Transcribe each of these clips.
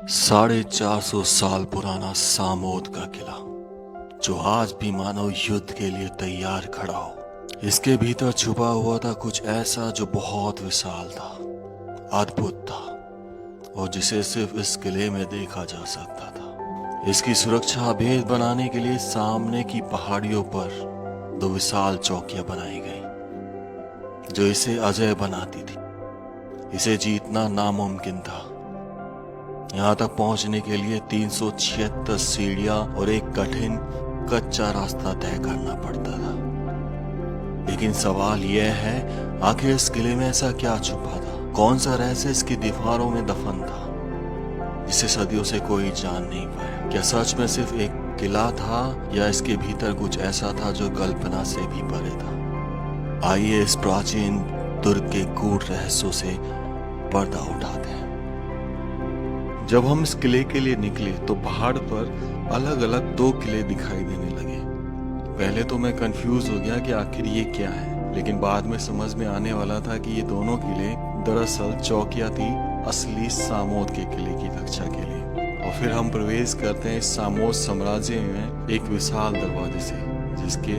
450 साल पुराना सामोद का किला, जो आज भी मानव युद्ध के लिए तैयार खड़ा हो। इसके भीतर छुपा हुआ था कुछ ऐसा जो बहुत विशाल था, अद्भुत था और जिसे सिर्फ इस किले में देखा जा सकता था। इसकी सुरक्षा भेद बनाने के लिए सामने की पहाड़ियों पर 2 विशाल चौकियां बनाई गई, जो इसे अजय बनाती थी। इसे जीतना नामुमकिन था। यहाँ तक पहुंचने के लिए 376 सीढ़ियां और एक कठिन कच्चा रास्ता तय करना पड़ता था। लेकिन सवाल यह है, आखिर इस किले में ऐसा क्या छुपा था? कौन सा रहस्य इसकी दीवारों में दफन था, जिसे सदियों से कोई जान नहीं पाया? क्या सच में सिर्फ एक किला था या इसके भीतर कुछ ऐसा था जो कल्पना से भी परे था? आइए इस प्राचीन दुर्ग के गूढ़ रहस्यों से पर्दा उठाते हैं। जब हम इस किले के लिए निकले तो पहाड़ पर अलग अलग 2 किले दिखाई देने लगे। पहले तो मैं कंफ्यूज हो गया कि आखिर ये क्या है, लेकिन बाद में समझ में आने वाला था कि ये दोनों किले दरअसल चौकियां थी असली सामोद के किले की रक्षा के लिए। और फिर हम प्रवेश करते हैं इस सामोद साम्राज्य में एक विशाल दरवाजे से, जिसके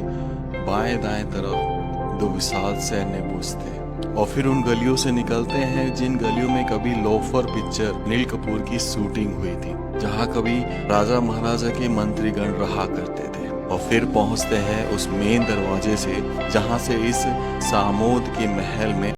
बाएं दाएं तरफ 2 विशाल सैन्य बुर्ज थे। और फिर उन गलियों से निकलते हैं जिन गलियों में कभी लोफर पिक्चर नील कपूर की शूटिंग हुई थी, जहां कभी राजा महाराजा के मंत्रीगण रहा करते थे। और फिर पहुंचते हैं उस मेन दरवाजे से, जहां से इस सामोद के महल में